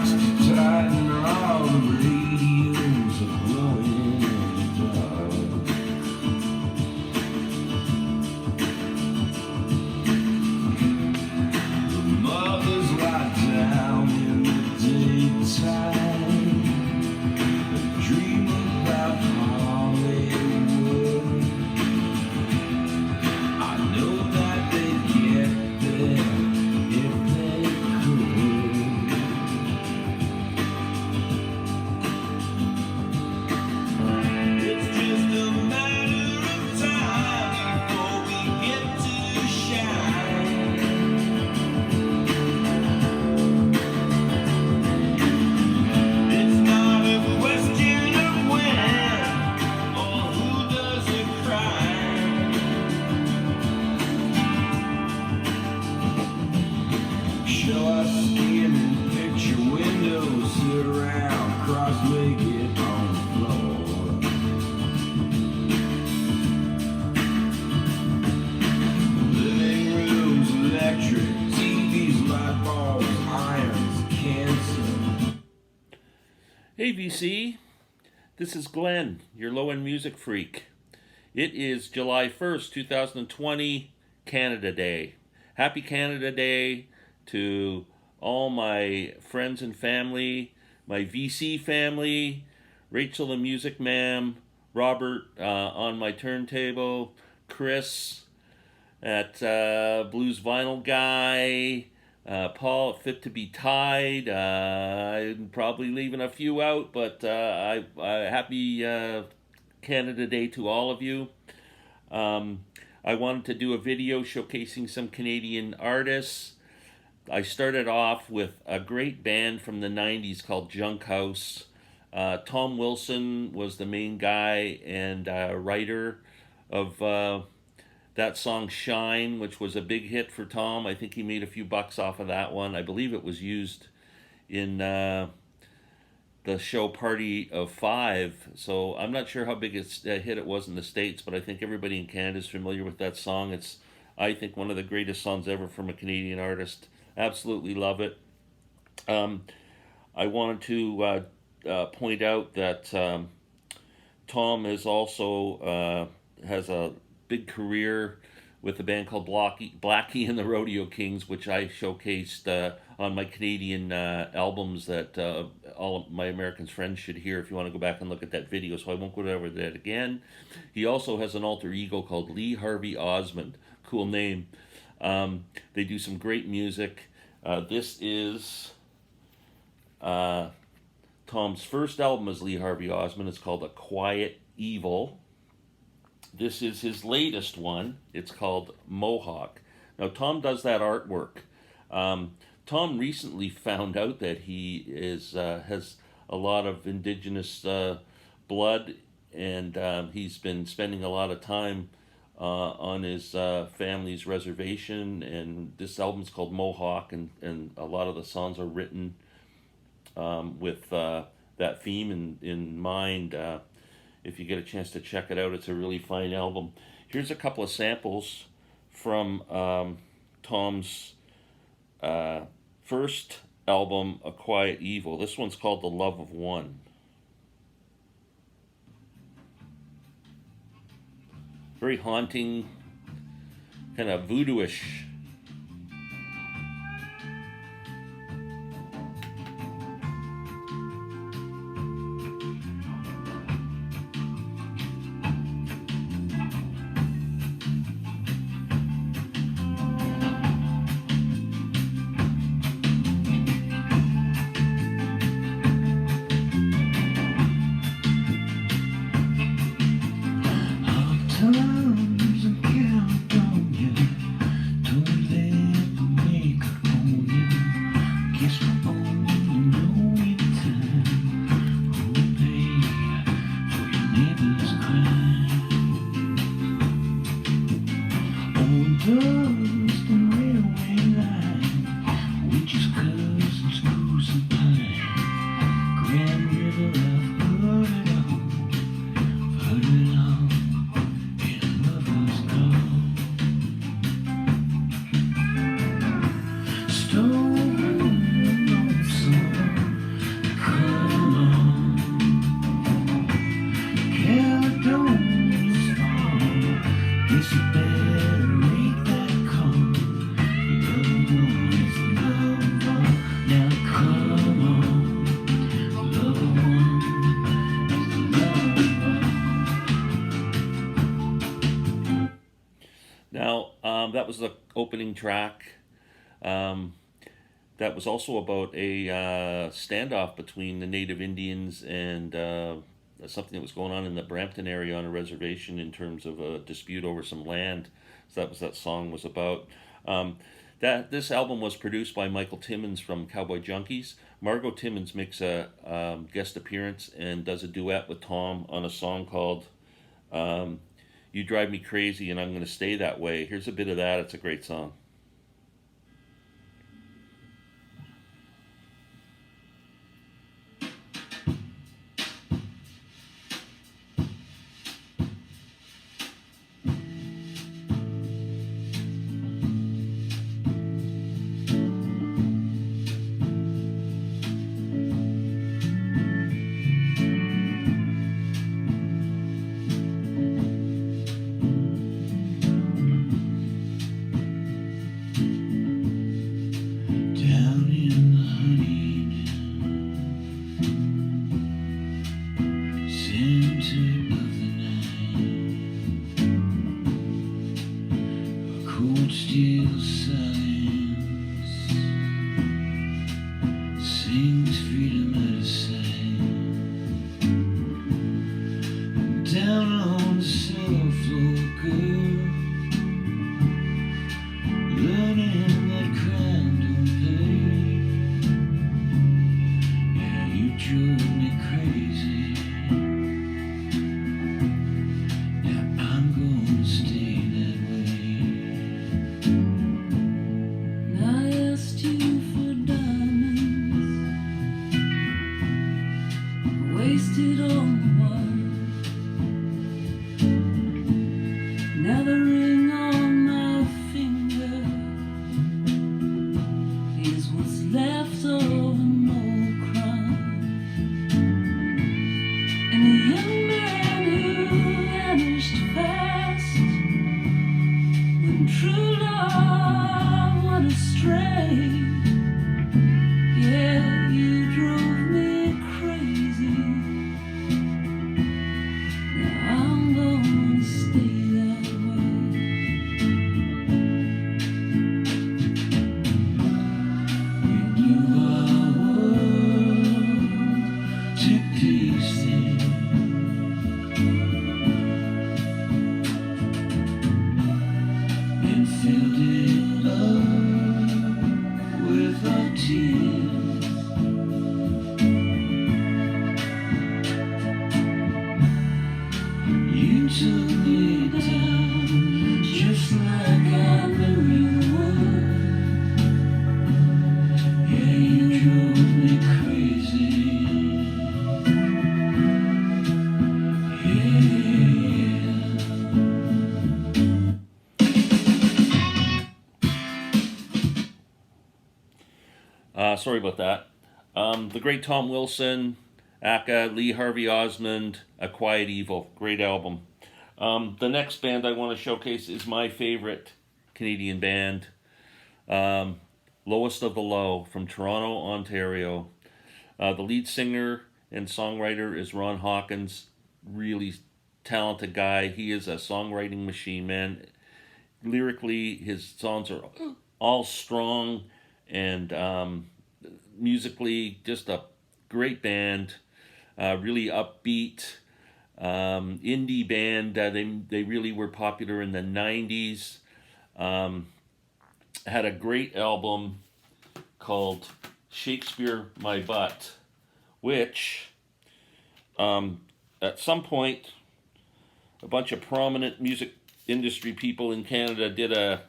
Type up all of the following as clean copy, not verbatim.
box to tighten all the radios are glowing in the dark. The mothers lie down in the daytime and dream about Hollywood. I know that they'd get there if they could. It's just a matter of time before we get to shine. It's not a question of when or who does the crime. Shall I skim and picture windows, sit around cross-legged on the floor? Living rooms, electric, TVs, light bulbs, irons, cancer. Hey VC, this is Glenn, your low-end music freak. It is July 1st, 2020, Canada Day. Happy Canada Day to all my friends and family, my VC family, Rachel the Music Ma'am, Robert on my turntable, Chris at Blues Vinyl Guy, Paul at Fit to Be Tied. I'm probably leaving a few out, but happy Canada Day to all of you. I wanted to do a video showcasing some Canadian artists. I started off with a great band from the 90s called Junk House. Tom Wilson was the main guy and writer of that song Shine, which was a big hit for Tom. I think he made a few bucks off of that one. I believe it was used in the show Party of Five. So I'm not sure how big a hit it was in the States, but I think everybody in Canada is familiar with that song. It's, I think, one of the greatest songs ever from a Canadian artist. Absolutely love it. I wanted to point out that Tom is also has a big career with a band called Blackie and the Rodeo Kings, which I showcased on my Canadian albums that all of my American friends should hear if you want to go back and look at that video, so I won't go over that again. He also has an alter ego called Lee Harvey Osmond. Cool name. They do some great music. This is Tom's first album as Lee Harvey Osmond. It's called A Quiet Evil. This is his latest one. It's called Mohawk. Now, Tom does that artwork. Tom recently found out that he has a lot of indigenous blood, and he's been spending a lot of time on his family's reservation, and this album's called Mohawk, and a lot of the songs are written with that theme in mind. If you get a chance to check it out, it's a really fine album. Here's a couple of samples from Tom's first album, A Quiet Evil. This one's called The Love of One. Very haunting, kind of voodoo-ish. was the opening track. That was also about a standoff between the Native Indians and something that was going on in the Brampton area on a reservation in terms of a dispute over some land. So that song was about. This album was produced by Michael Timmons from Cowboy Junkies. Margot Timmons makes a guest appearance and does a duet with Tom on a song called You Drive Me Crazy and I'm Gonna Stay That Way. Here's a bit of that. It's a great song. Sorry about that. The great Tom Wilson, Aka, Lee Harvey Osmond, A Quiet Evil. Great album. The next band I want to showcase is my favorite Canadian band, Lowest of the Low from Toronto, Ontario. The lead singer and songwriter is Ron Hawkins. Really talented guy. He is a songwriting machine, man. Lyrically, his songs are all strong and musically just a great band. Really upbeat indie band. They really were popular in the 90s. Had a great album called Shakespeare My Butt, which at some point a bunch of prominent music industry people in Canada did a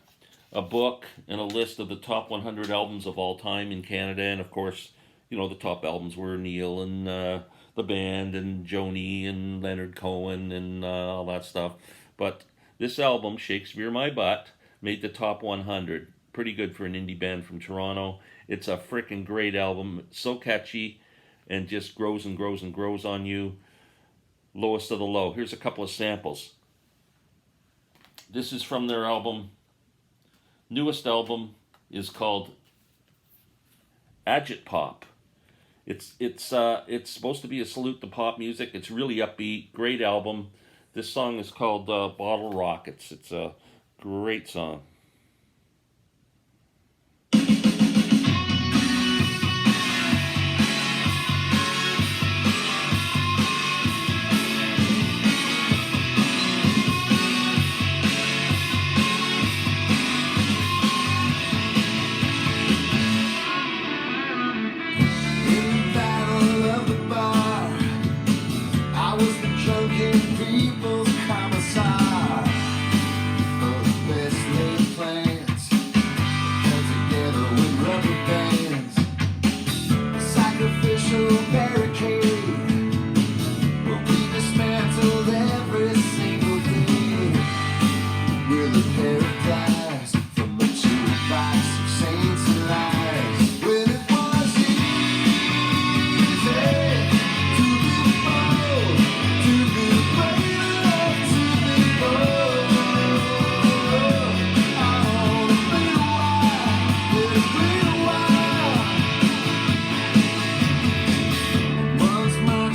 book and a list of the top 100 albums of all time in Canada, and of course, you know, the top albums were Neil and the band and Joni and Leonard Cohen and all that stuff. But this album, Shakespeare My Butt, made the top 100. Pretty good for an indie band from Toronto. It's a freaking great album. It's so catchy and just grows and grows and grows on you. Lowest of the Low. Here's a couple of samples. This is from their newest album is called Agit Pop. It's supposed to be a salute to pop music. It's really upbeat, great album. This song is called Bottle Rockets. It's a great song.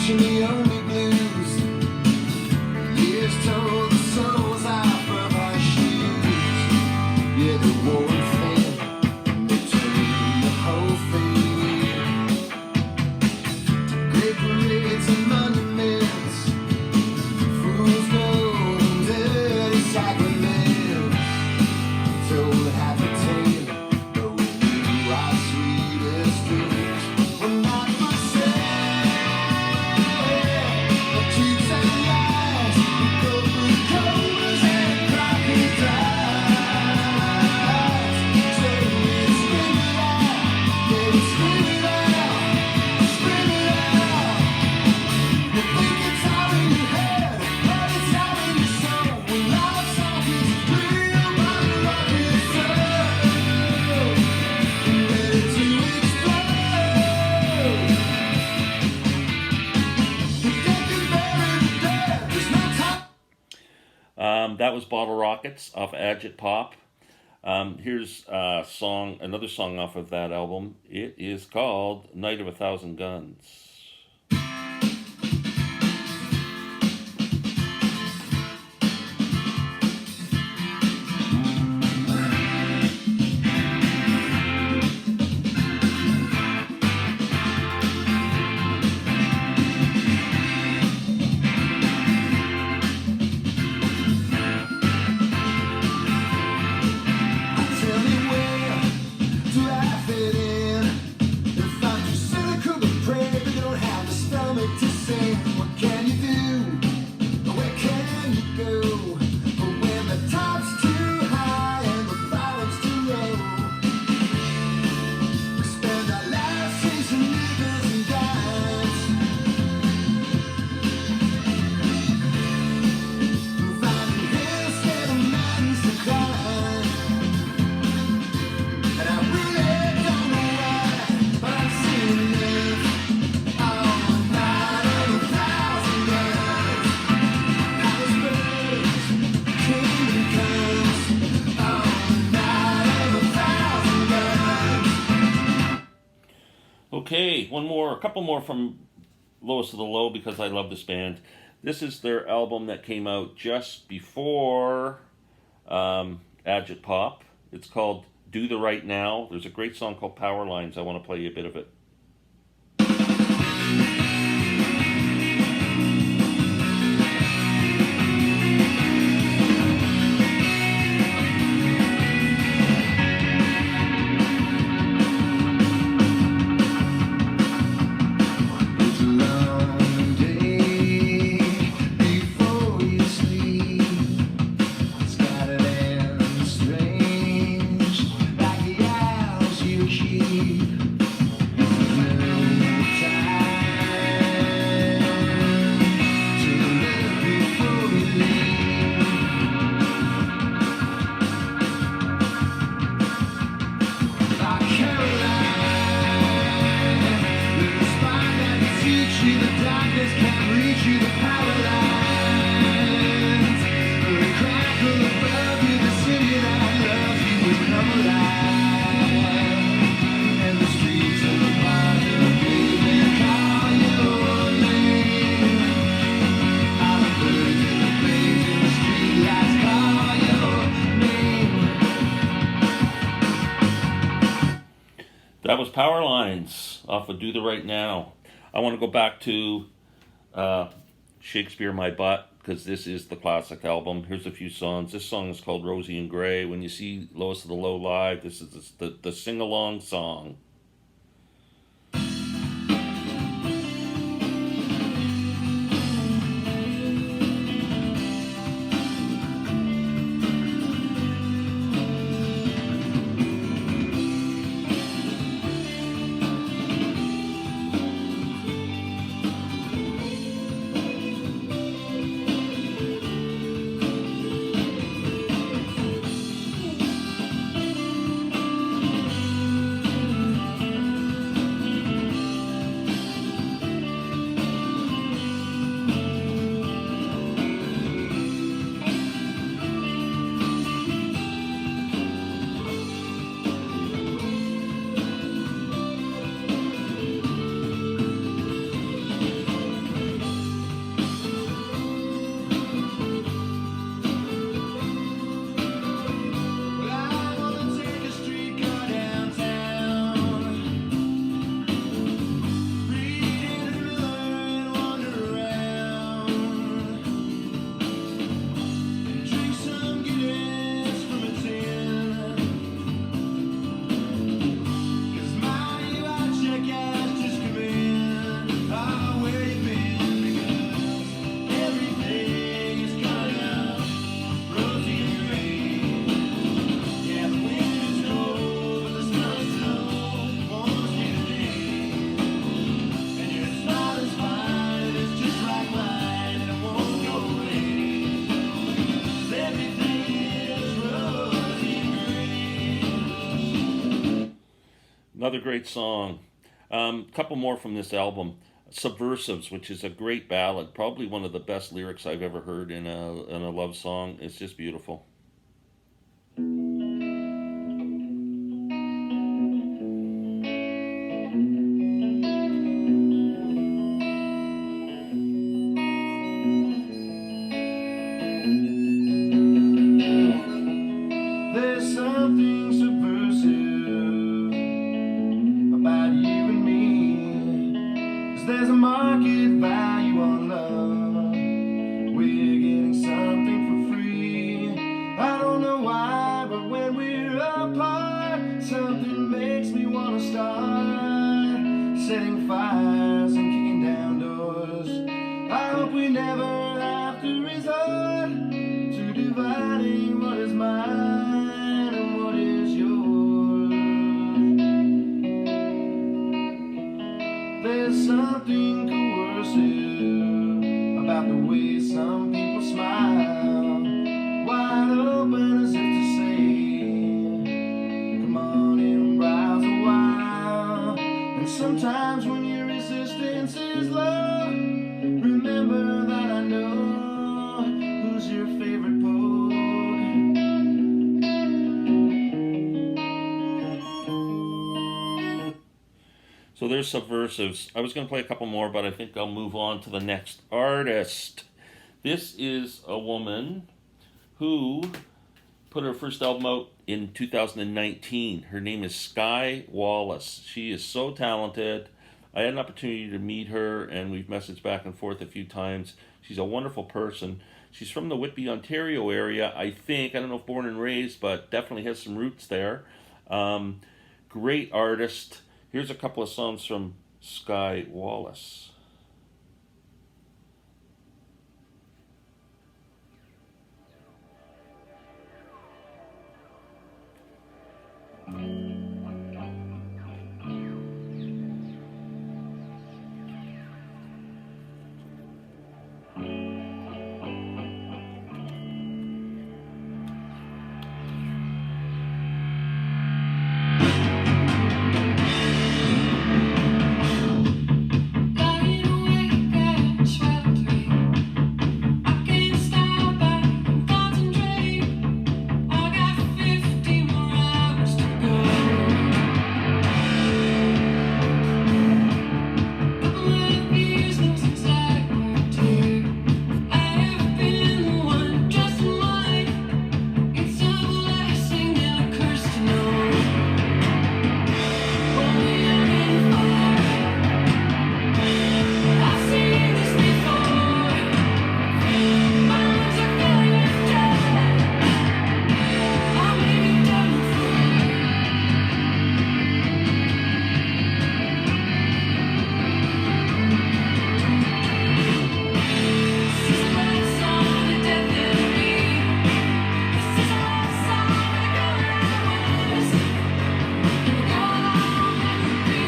preaching the only blues. Years told the souls off of our shoes. Yeah, the war and fail, and they turned the whole thing. Great parades and monuments, fools gold and dirty sacrament. Told half a tale, but we knew our sweetest dreams were not for sale. The cheats and lies, we go through cobras and crocodiles. So we scream it out, yeah, we scream it out, scream it out. You think it's all in your head, but it's all in your soul. When life's song is real, body rock is soul. Ready to explode. The dead can bury the dead. There's no time. That was Bottle Rockets off Agit Pop. Here's another song off of that album. It is called Night of a Thousand Guns. Tell me where do I fit in? If I'm too cynical to pray, but you don't have the stomach to sing. What can you do? Where can you go? But when the top's too high and the bottom's too low, we spend our lives chasing nickels and dimes, finding hills instead of mountains to climb. And I really don't know why, but I'm seeing this all night of a thousand guns. Palace burns, kingdom comes, all night of a thousand guns. Okay, a couple more from Lowest of the Low because I love this band. This is their album that came out just before Agit Pop. It's called Do the Right Now. There's a great song called Power Lines. I want to play you a bit of it. It's a long day before you sleep. Scattered and strange, like the owls you keep. No time to live before you leave. Like Caroline, little spine that can teach you the darkness can't reach you, the power lines. The crackle above you, the city that loves you will come alive. And the streets of the park of pavement call your name. All the birds in the flames in the streetlights call your name. That was Power Lines off of Do the Right Now. I want to go back to Shakespeare My Butt because this is the classic album. Here's a few songs. This song is called Rosie and Gray. When you see Lowest of the Low live, this is the sing-along song. Another great song. Couple more from this album. Subversives, which is a great ballad, probably one of the best lyrics I've ever heard in a love song. It's just beautiful. There's something subversive about you and me. 'Cause there's a market value on love. We're getting something for free. I don't know why, but when we're apart, something makes me wanna start setting fires and kicking down doors. I hope we never have to resort to dividing what is mine and what is yours. There's something coercive about the way some people smile, wide open as if to say, come on in, browse a while. And sometimes when your resistance is low, remember that I know who's your favorite poke. So there's Subversives. I was going to play a couple more, but I think I'll move on to the next artist. This is a woman who put her first album out in 2019. Her name is Skye Wallis. She is so talented. I had an opportunity to meet her, and we've messaged back and forth a few times. She's a wonderful person. She's from the Whitby, Ontario area, I think. I don't know if born and raised, but definitely has some roots there. Great artist. Here's a couple of songs from Skye Wallis. Lying awake and sheltering, I can't stop and concentrate. I got 50 more hours to go. Couple of years, no inside won't tear. I have been the one just in line. It's a blessing and a curse to know. Only young and far. I've seen this before. My lungs are filling with dread. I'm leaving done for. This is a love song to death and me. This is a love song to the girl I was, and the girl I'll never be.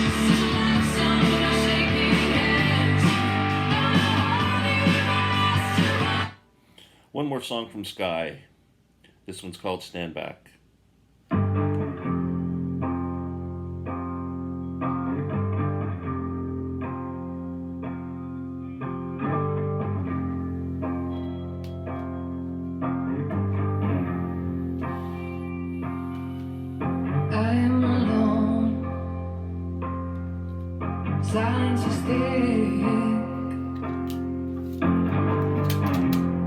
This is a love song to my shaking hands. Gonna hold you in my restaurant. One more song from Skye. This one's called Stand Back. I am alone. Silence is thick.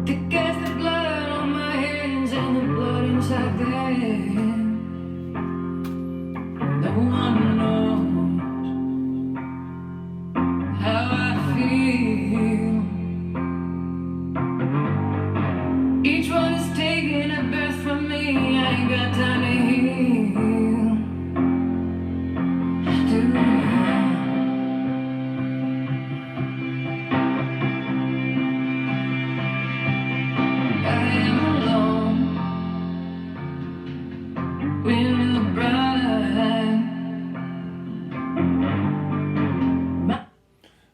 Thick as the blood on my hands and the blood inside them. No one knows how I feel. Each one is taking a breath from me. I ain't got time to heal. Do I? I am alone. Wind in the brine.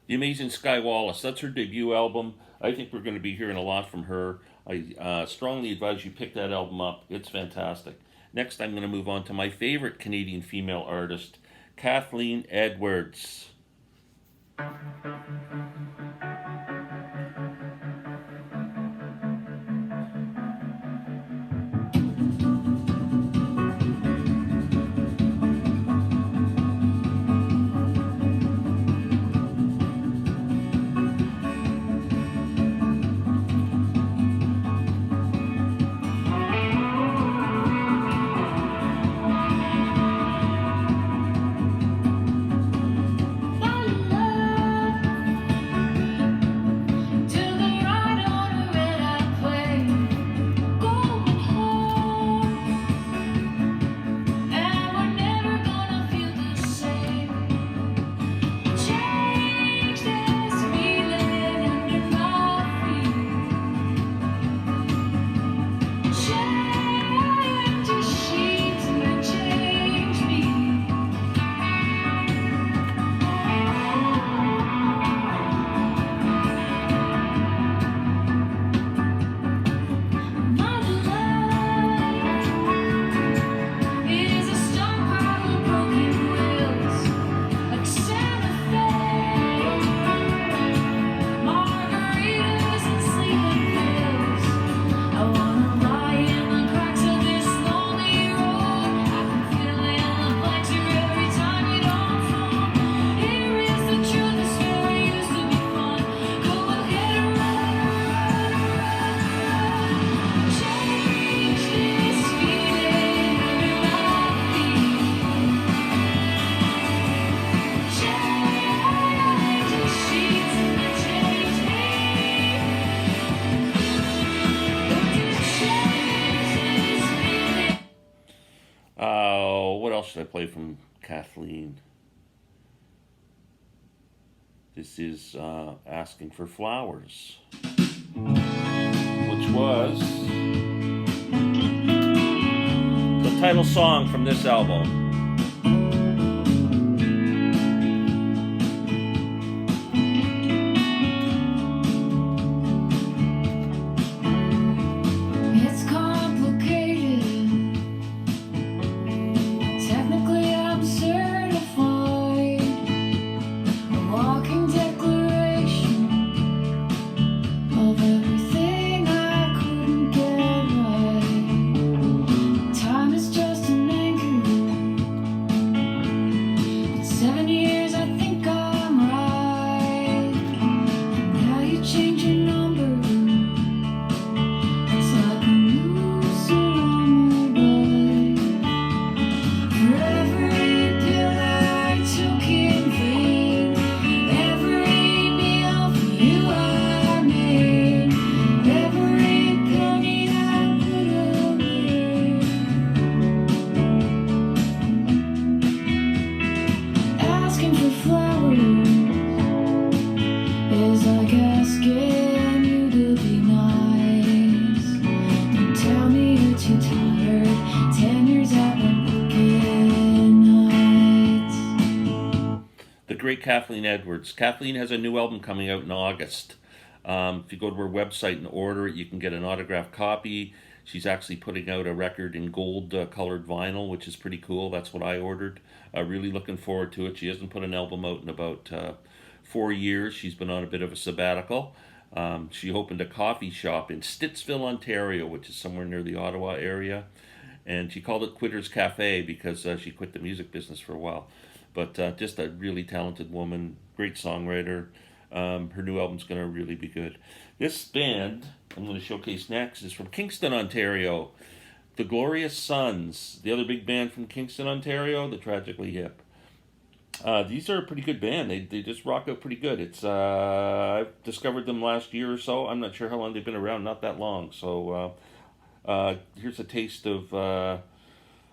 The amazing Skye Wallis. That's her debut album. I think we're going to be hearing a lot from her. I strongly advise you pick that album up. It's fantastic. Next, I'm going to move on to my favorite Canadian female artist, Kathleen Edwards. What else should I play from Kathleen? This is Asking for Flowers, which was the title song from this album. It's complicated. Technically, I'm certified. A walking declaration of everything I couldn't get right. Time is just an anchor. It's 7 years, I think I'm right. Now you change your number. It's like a noose around my butt. For every pill I took in vain, every meal for you I made, every penny I put away. Asking for flowers is like asking you to be nice. Don't tell me you're too tired. 10 years I've been working nights. The great Kathleen Edwards. Kathleen has a new album coming out in August. If you go to her website and order it, you can get an autographed copy. She's actually putting out a record in gold colored vinyl, which is pretty cool. That's what I ordered. Really looking forward to it. She hasn't put an album out in about 4 years. She's been on a bit of a sabbatical. She opened a coffee shop in Stittsville, Ontario, which is somewhere near the Ottawa area. And she called it Quitter's Cafe because she quit the music business for a while. But just a really talented woman, great songwriter. Her new album's going to really be good. This band I'm going to showcase next is from Kingston, Ontario. The Glorious Sons, the other big band from Kingston, Ontario, the Tragically Hip. These are a pretty good band. They just rock out pretty good. It's I discovered them last year or so. I'm not sure how long they've been around. Not that long. So here's a taste of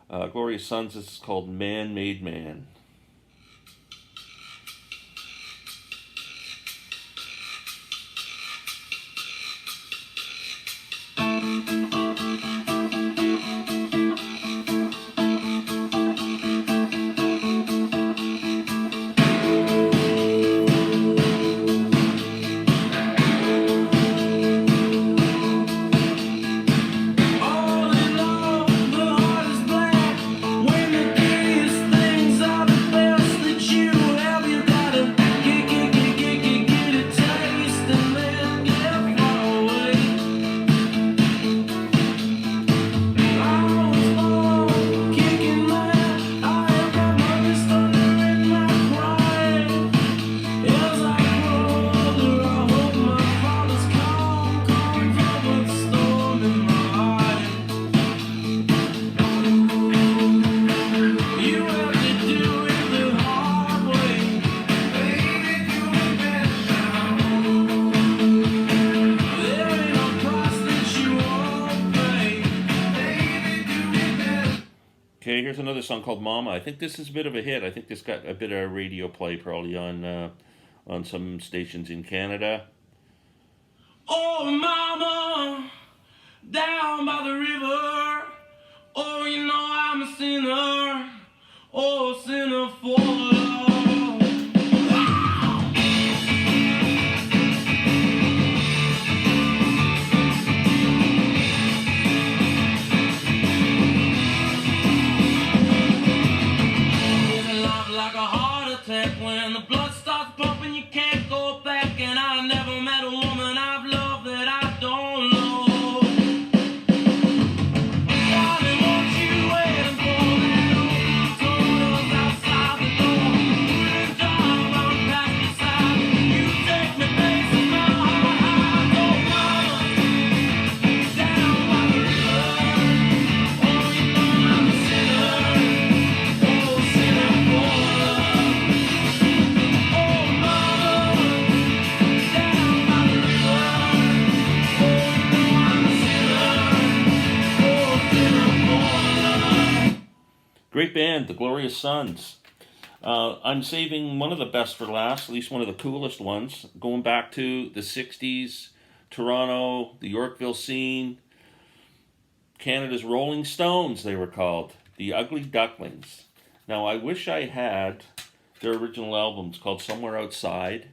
Glorious Sons. This is called Man Made Man. All in all, the heart is broken. another song called Mama. I think this is a bit of a hit. I think this got a bit of radio play probably on some stations in Canada. Oh, mama, down by the river. Oh, you know I'm a sinner. Oh, sinner for love. Living life like a heart attack when the blood starts pumping, you can't go back. And I never met a woman I've loved that I don't know. Darling, won't you wait for that old Toyota's outside the door? We'll drive on past your side. You take me places my heart hides. Oh, mama, down by the river. Oh, you know I'm a sinner. Oh, sinner for love. Oh, mama, down by the river. Oh, you know I'm a sinner. Oh, sinner for love. Great band, the Glorious Sons. I'm saving one of the best for last, at least one of the coolest ones, going back to the 60s, Toronto, the Yorkville scene, Canada's Rolling Stones, they were called, the Ugly Ducklings. Now, I wish I had their original albums called Somewhere Outside.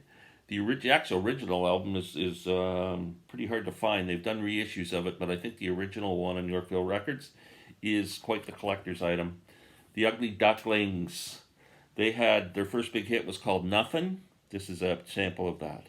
The actual original album is pretty hard to find. They've done reissues of it, but I think the original one on Yorkville Records is quite the collector's item. The Ugly Ducklings, they had, their first big hit was called Nothing. This is a sample of that.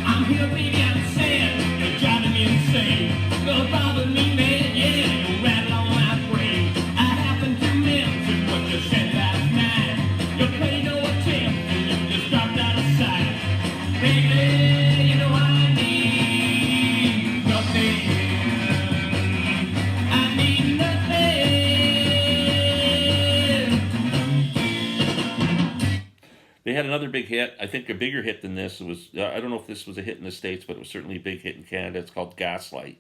I'm here, baby, I'm saying you're driving me insane. Don't bother me, man, yeah, you rattle on my brain. I happen to mention what you said last night. You paid no attention, you just dropped out of sight. Baby, you know I need nothing. I need nothing. They had another big hit, I think a bigger hit than this. It was, I don't know if this was a hit in the States, but it was certainly a big hit in Canada. It's called Gaslight.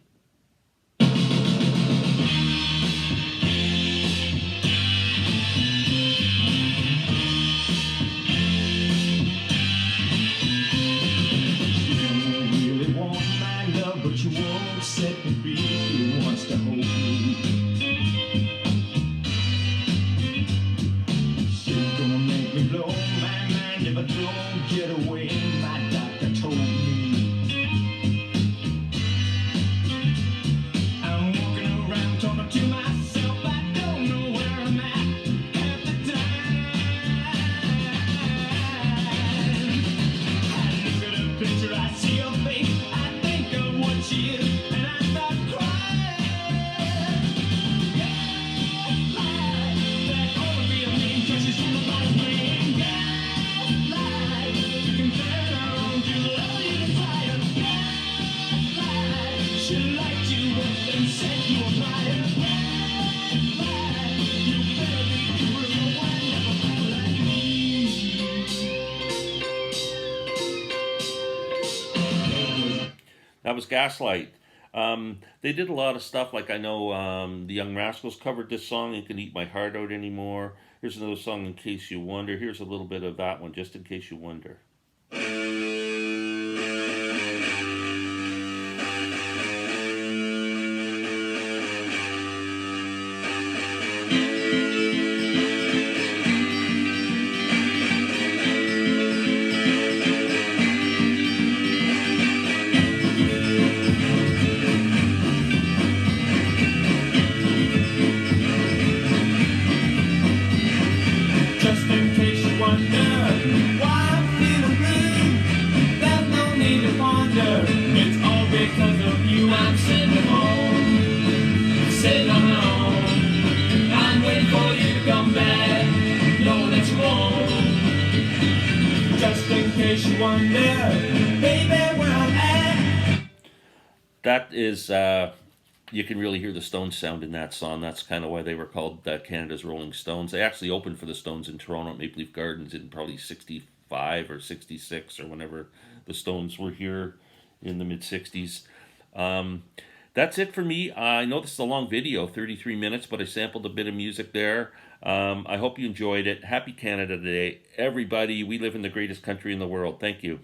You really want my love, but you won't set me free. You wants to hold me. She's gonna make me blow my mind if I don't get away. My doctor told me. I'm walking around talking to myself. I don't know where I'm at half the time. I look at her picture, I see her face, I think of what she is, and I start crying. Gaslight, that ought to be a name, 'cause she's somebody's brain. Gaslight, you can turn her on to love you desire. Gaslight, she'll light you up and set you afire. Gaslight, you better be cool if you wind up a man like me. That was Gaslight. They did a lot of stuff, like I know the Young Rascals covered this song, You Can Eat My Heart Out Anymore. Here's another song, In Case You Wonder. Here's a little bit of that one, just in case you wonder. Just in case you wonder why I'm feeling blue, there's no need to ponder. It's all because of you. I'm sitting home, sitting on my own. I'm waiting for you to come back. Know that you won't. Just in case you wonder, baby, where I'm at. That is, you can really hear the Stones sound in that song. That's kind of why they were called Canada's Rolling Stones. They actually opened for the Stones in Toronto at Maple Leaf Gardens in probably 65 or 66 or whenever the Stones were here in the mid-60s. That's it for me. I know this is a long video, 33 minutes, but I sampled a bit of music there. I hope you enjoyed it. Happy Canada Day. Everybody, we live in the greatest country in the world. Thank you.